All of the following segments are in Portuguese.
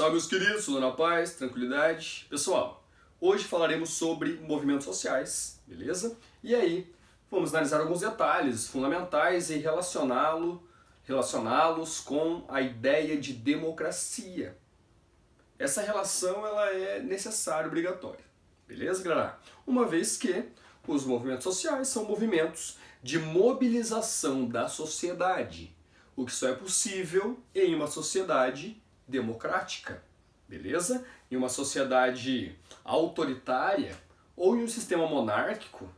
salve meus queridos, tudo na paz, tranquilidade. Pessoal, hoje falaremos sobre movimentos sociais, beleza? E aí, vamos analisar alguns detalhes fundamentais e relacioná-los com a ideia de democracia. Essa relação ela é necessária, obrigatória, beleza, galera? Uma vez que os movimentos sociais são movimentos de mobilização da sociedade, o que só é possível em uma sociedade democrática, beleza? Em uma sociedade autoritária ou em um sistema monárquico,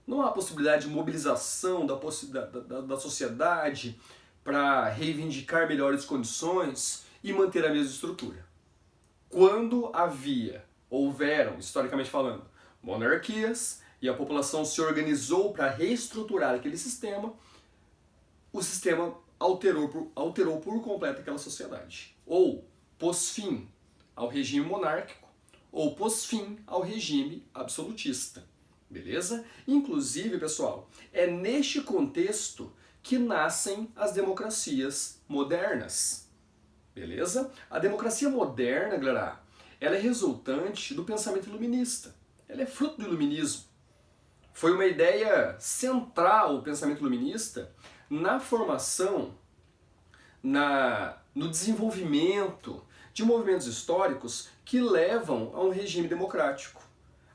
não há possibilidade de mobilização da sociedade para reivindicar melhores condições e manter a mesma estrutura. Quando houveram, historicamente falando, monarquias e a população se organizou para reestruturar aquele sistema, o sistema alterou por completo aquela sociedade. Ou pôs fim ao regime monárquico, ou pôs fim ao regime absolutista. Beleza? Inclusive, pessoal, é neste contexto que nascem as democracias modernas. Beleza? A democracia moderna, galera, ela é resultante do pensamento iluminista. Ela é fruto do iluminismo. Foi uma ideia central, o pensamento iluminista, na formação, no desenvolvimento de movimentos históricos que levam a um regime democrático.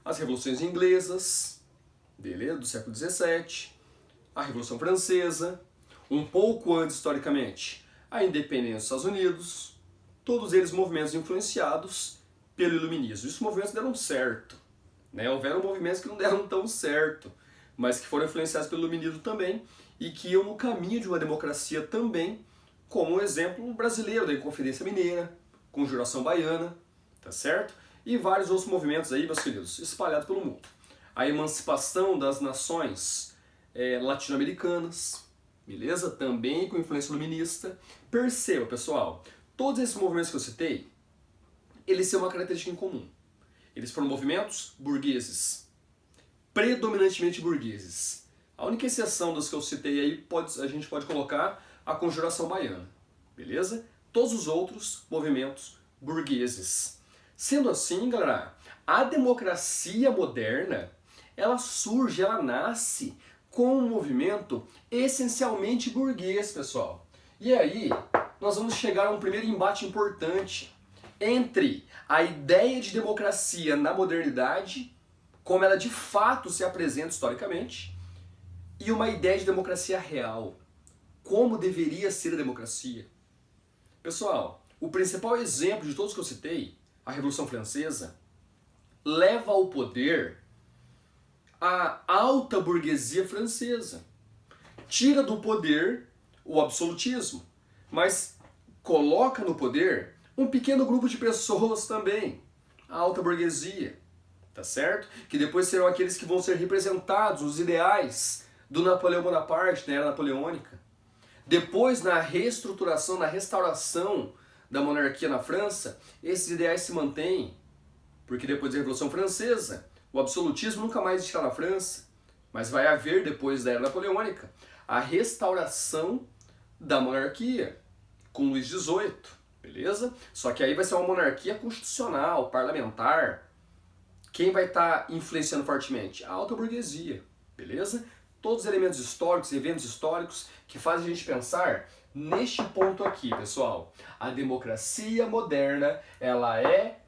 As revoluções inglesas, beleza, do século XVII, a Revolução Francesa, um pouco antes, historicamente, a independência dos Estados Unidos, todos eles movimentos influenciados pelo iluminismo. Esses movimentos deram certo, né? Houveram movimentos que não deram tão certo, mas que foram influenciados pelo iluminismo também e que iam no caminho de uma democracia também, como um exemplo brasileiro da Inconfidência Mineira, Conjuração Baiana, tá certo? E vários outros movimentos aí, meus queridos, espalhados pelo mundo. A emancipação das nações latino-americanas, beleza? Também com influência iluminista. Perceba, pessoal, todos esses movimentos que eu citei, eles têm uma característica em comum. Eles foram movimentos burgueses, predominantemente burgueses. A única exceção dos que eu citei aí, a gente pode colocar a Conjuração Baiana, beleza? Todos os outros movimentos burgueses. Sendo assim, galera, a democracia moderna, ela nasce com um movimento essencialmente burguês, pessoal. E aí, nós vamos chegar a um primeiro embate importante entre a ideia de democracia na modernidade, como ela de fato se apresenta historicamente, e uma ideia de democracia real. Como deveria ser a democracia? Pessoal, o principal exemplo de todos que eu citei, a Revolução Francesa, leva ao poder a alta burguesia francesa. Tira do poder o absolutismo, mas coloca no poder um pequeno grupo de pessoas também, a alta burguesia, tá certo? Que depois serão aqueles que vão ser representados, os ideais do Napoleão Bonaparte, na era napoleônica. Depois, na reestruturação, na restauração da monarquia na França, esses ideais se mantêm, porque depois da Revolução Francesa, o absolutismo nunca mais existirá na França, mas vai haver, depois da era napoleônica, a restauração da monarquia, com Luís XVIII, beleza? Só que aí vai ser uma monarquia constitucional, parlamentar. Quem vai estar influenciando fortemente? A alta burguesia, beleza? Todos os elementos históricos, eventos históricos que fazem a gente pensar neste ponto aqui, pessoal. A democracia moderna, ela é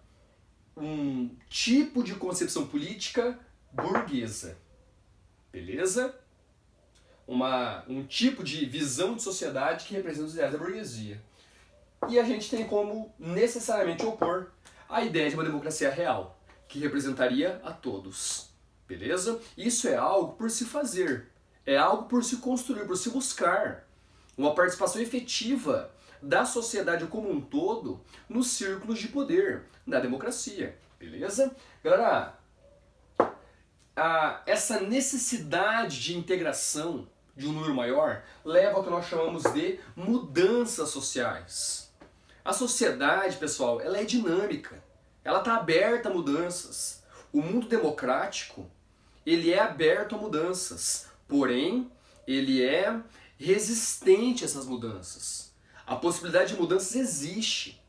um tipo de concepção política burguesa, beleza? Um tipo de visão de sociedade que representa os ideais da burguesia. E a gente tem como necessariamente opor a ideia de uma democracia real, que representaria a todos. Beleza? Isso é algo por se fazer, é algo por se construir, por se buscar. Uma participação efetiva da sociedade como um todo nos círculos de poder, na democracia. Beleza? Galera, essa necessidade de integração de um número maior leva ao que nós chamamos de mudanças sociais. A sociedade, pessoal, ela é dinâmica, ela está aberta a mudanças. O mundo democrático, ele é aberto a mudanças, porém, ele é resistente a essas mudanças. A possibilidade de mudanças existe,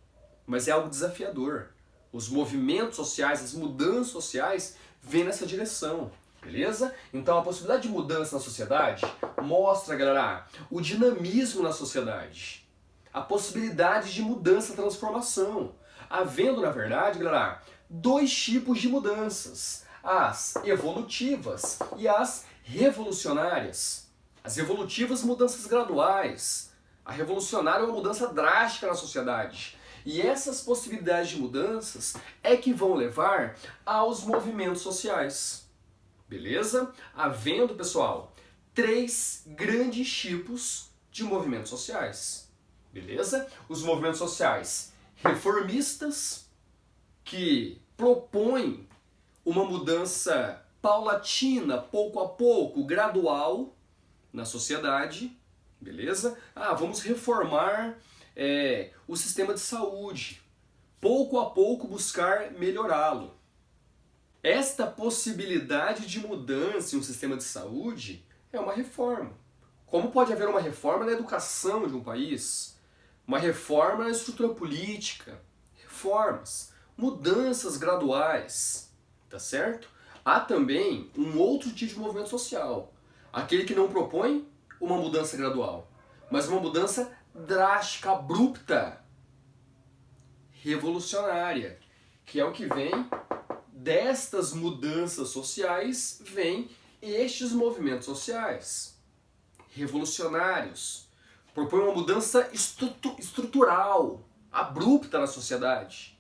mas é algo desafiador. Os movimentos sociais, as mudanças sociais vêm nessa direção, beleza? Então a possibilidade de mudança na sociedade mostra, galera, o dinamismo na sociedade, a possibilidade de mudança, transformação, havendo, na verdade, galera, dois tipos de mudanças, as evolutivas e as revolucionárias. As evolutivas, mudanças graduais. A revolucionária é uma mudança drástica na sociedade. E essas possibilidades de mudanças é que vão levar aos movimentos sociais. Beleza? Havendo, pessoal, três grandes tipos de movimentos sociais. Beleza? Os movimentos sociais reformistas, que propõem uma mudança paulatina, pouco a pouco, gradual na sociedade, beleza? Vamos reformar o sistema de saúde, pouco a pouco buscar melhorá-lo. Esta possibilidade de mudança em um sistema de saúde é uma reforma. Como pode haver uma reforma na educação de um país? Uma reforma na estrutura política, reformas, mudanças graduais, tá certo? Há também um outro tipo de movimento social, aquele que não propõe uma mudança gradual, mas uma mudança drástica, abrupta, revolucionária, que é o que vem destas mudanças sociais, vem estes movimentos sociais revolucionários, propõem uma mudança estrutural, abrupta na sociedade,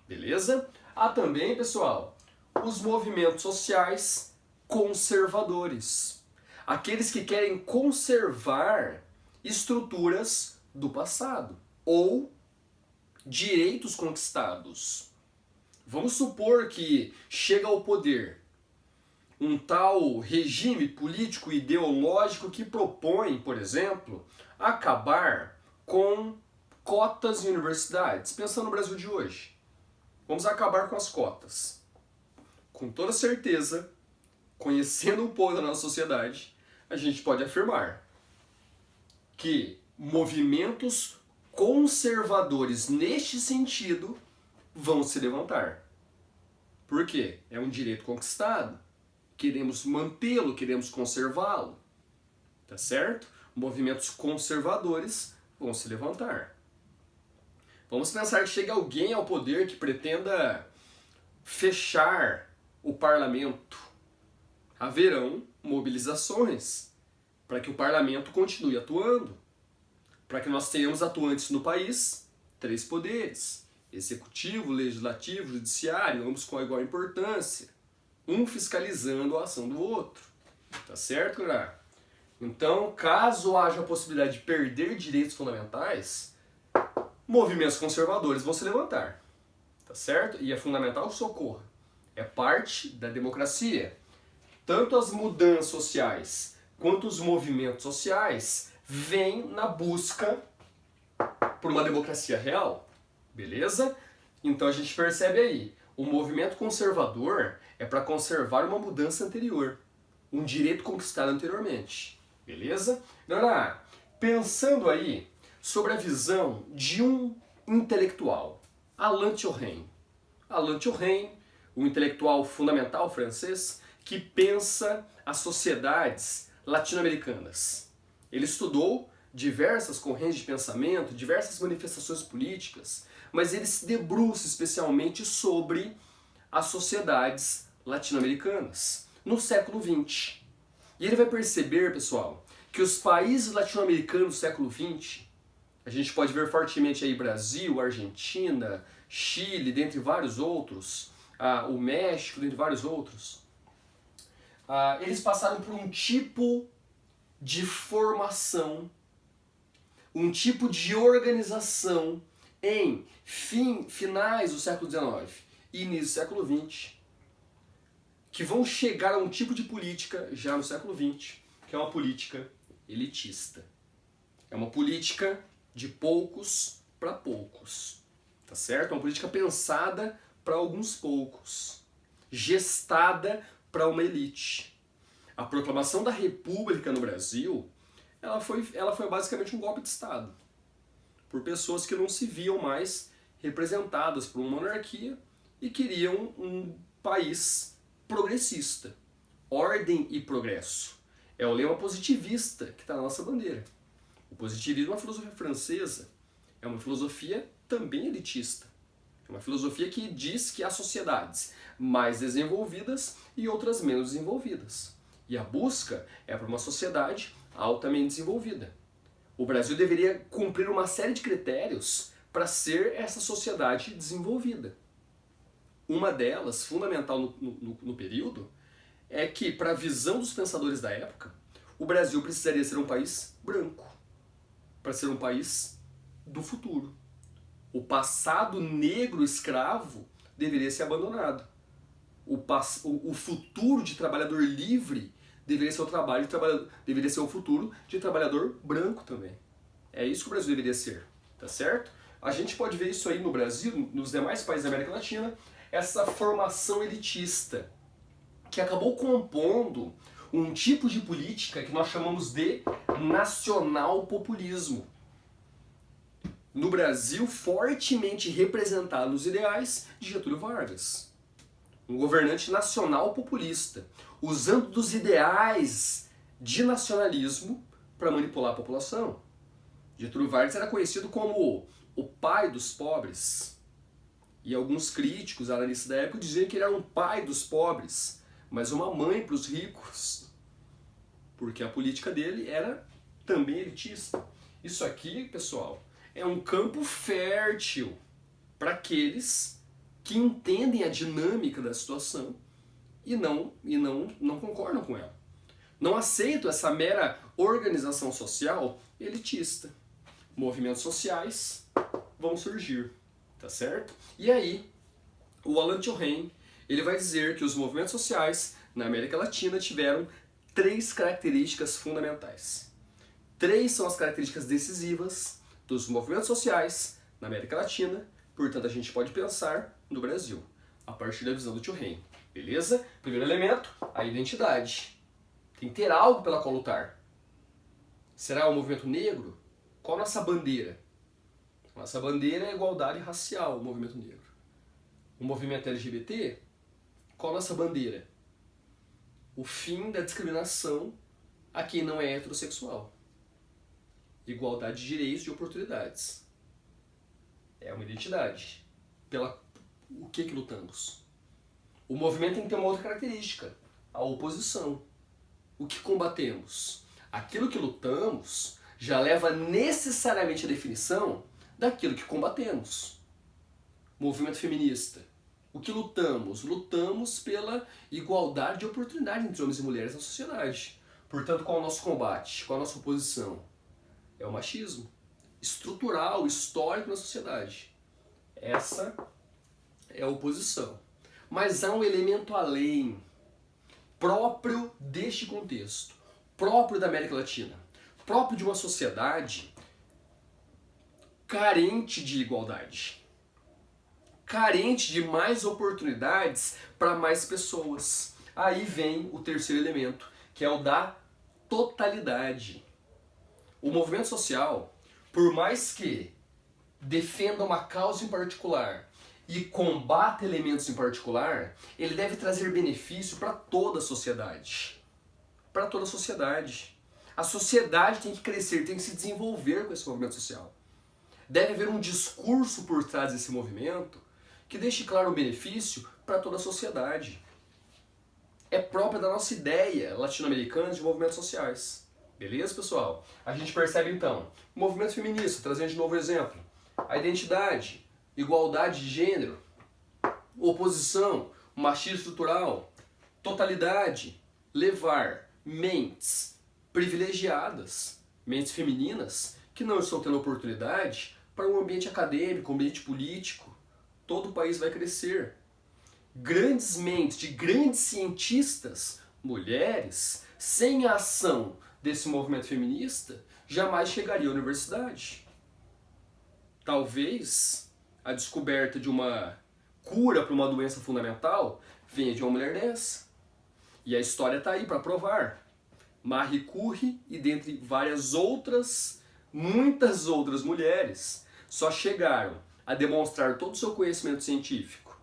beleza? Há também, pessoal, os movimentos sociais conservadores, aqueles que querem conservar estruturas do passado ou direitos conquistados. Vamos supor que chega ao poder um tal regime político ideológico que propõe, por exemplo, acabar com cotas em universidades. Pensando no Brasil de hoje, vamos acabar com as cotas. Com toda certeza, conhecendo um pouco da nossa sociedade, a gente pode afirmar que movimentos conservadores neste sentido vão se levantar. Por quê? É um direito conquistado. Queremos mantê-lo, queremos conservá-lo. Tá certo? Movimentos conservadores vão se levantar. Vamos pensar que chega alguém ao poder que pretenda fechar o parlamento. Haverão mobilizações para que o parlamento continue atuando, para que nós tenhamos atuantes no país, três poderes: executivo, legislativo, judiciário, ambos com igual importância, um fiscalizando a ação do outro. Tá certo, galera? Então, caso haja a possibilidade de perder direitos fundamentais, movimentos conservadores vão se levantar. Tá certo? E é fundamental o socorro. É parte da democracia. Tanto as mudanças sociais quanto os movimentos sociais vêm na busca por uma democracia real. Beleza? Então a gente percebe aí, o movimento conservador é para conservar uma mudança anterior, um direito conquistado anteriormente. Beleza? Agora, pensando aí sobre a visão de um intelectual, Alain Touraine. Alain Touraine, um intelectual fundamental francês que pensa as sociedades latino-americanas. Ele estudou diversas correntes de pensamento, diversas manifestações políticas, mas ele se debruça especialmente sobre as sociedades latino-americanas no século XX. E ele vai perceber, pessoal, que os países latino-americanos do século XX, a gente pode ver fortemente aí Brasil, Argentina, Chile, dentre vários outros, o México, dentre vários outros, eles passaram por um tipo de formação, um tipo de organização em finais do século XIX e início do século XX, que vão chegar a um tipo de política já no século XX, que é uma política elitista. É uma política de poucos para poucos, tá certo? É uma política pensada para alguns poucos, gestada para uma elite. A proclamação da República no Brasil, ela foi basicamente um golpe de Estado, por pessoas que não se viam mais representadas por uma monarquia e queriam um país progressista. Ordem e progresso. É o lema positivista que está na nossa bandeira. O positivismo é uma filosofia francesa, é uma filosofia também elitista. É uma filosofia que diz que há sociedades mais desenvolvidas e outras menos desenvolvidas. E a busca é para uma sociedade altamente desenvolvida. O Brasil deveria cumprir uma série de critérios para ser essa sociedade desenvolvida. Uma delas, fundamental no período, é que, para a visão dos pensadores da época, o Brasil precisaria ser um país branco, para ser um país do futuro. O passado negro escravo deveria ser abandonado. O futuro de trabalhador livre deveria ser deveria ser o futuro de trabalhador branco também. É isso que o Brasil deveria ser, tá certo? A gente pode ver isso aí no Brasil, nos demais países da América Latina, essa formação elitista, que acabou compondo um tipo de política que nós chamamos de nacional-populismo. No Brasil, fortemente representado nos ideais de Getúlio Vargas. Um governante nacional-populista, usando dos ideais de nacionalismo para manipular a população. Getúlio Vargas era conhecido como o pai dos pobres. E alguns críticos, analistas da época, diziam que ele era um pai dos pobres, mas uma mãe para os ricos. Porque a política dele era também elitista. Isso aqui, pessoal, é um campo fértil para aqueles que entendem a dinâmica da situação e não concordam com ela. Não aceitam essa mera organização social elitista. Movimentos sociais vão surgir, tá certo? E aí, o Alan Turing, ele vai dizer que os movimentos sociais na América Latina tiveram 3 características fundamentais. 3 são as características decisivas dos movimentos sociais na América Latina, portanto a gente pode pensar no Brasil, a partir da visão do Turing, beleza? Primeiro elemento, a identidade. Tem que ter algo pela qual lutar. Será o movimento negro? Qual a nossa bandeira? Nossa bandeira é a igualdade racial, o movimento negro. O movimento LGBT? Qual a nossa bandeira? O fim da discriminação a quem não é heterossexual. Igualdade de direitos e oportunidades. É uma identidade. Pela o que lutamos? O movimento tem que ter uma outra característica. A oposição. O que combatemos? Aquilo que lutamos já leva necessariamente a definição daquilo que combatemos. Movimento feminista. O que lutamos? Lutamos pela igualdade de oportunidade entre homens e mulheres na sociedade. Portanto, qual é o nosso combate? Qual é a nossa oposição? É o machismo estrutural, histórico na sociedade. Essa é a oposição. Mas há um elemento além, próprio deste contexto, próprio da América Latina, próprio de uma sociedade carente de igualdade, carente de mais oportunidades para mais pessoas. Aí vem o terceiro elemento, que é o da totalidade. O movimento social, por mais que defenda uma causa em particular e combata elementos em particular, ele deve trazer benefício para toda a sociedade. Para toda a sociedade. A sociedade tem que crescer, tem que se desenvolver com esse movimento social. Deve haver um discurso por trás desse movimento que deixe claro o benefício para toda a sociedade. É própria da nossa ideia latino-americana de movimentos sociais. Beleza, pessoal? A gente percebe então, o movimento feminista, trazendo de novo exemplo, a identidade, igualdade de gênero, oposição, machismo estrutural, totalidade, levar mentes privilegiadas, mentes femininas, que não estão tendo oportunidade para um ambiente acadêmico, um ambiente político. Todo o país vai crescer. Grandes mentes de grandes cientistas, mulheres, sem a ação desse movimento feminista, jamais chegaria à universidade. Talvez a descoberta de uma cura para uma doença fundamental venha de uma mulher dessa. E a história está aí para provar. Marie Curie e dentre várias outras, muitas outras mulheres, só chegaram a demonstrar todo o seu conhecimento científico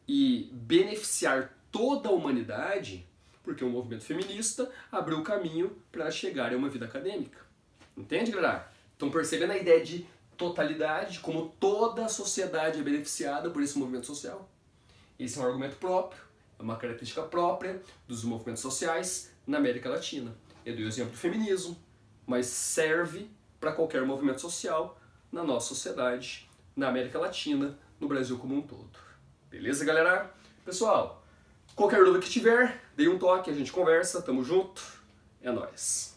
e beneficiar toda a humanidade, porque o movimento feminista abriu o caminho para chegar a uma vida acadêmica. Entende, galera? Estão percebendo a ideia de totalidade, como toda a sociedade é beneficiada por esse movimento social? Esse é um argumento próprio, é uma característica própria dos movimentos sociais na América Latina. Eu dei o exemplo do feminismo, mas serve para qualquer movimento social na nossa sociedade, na América Latina, no Brasil como um todo. Beleza, galera? Pessoal, qualquer dúvida que tiver, dê um toque, a gente conversa, tamo junto, é nóis!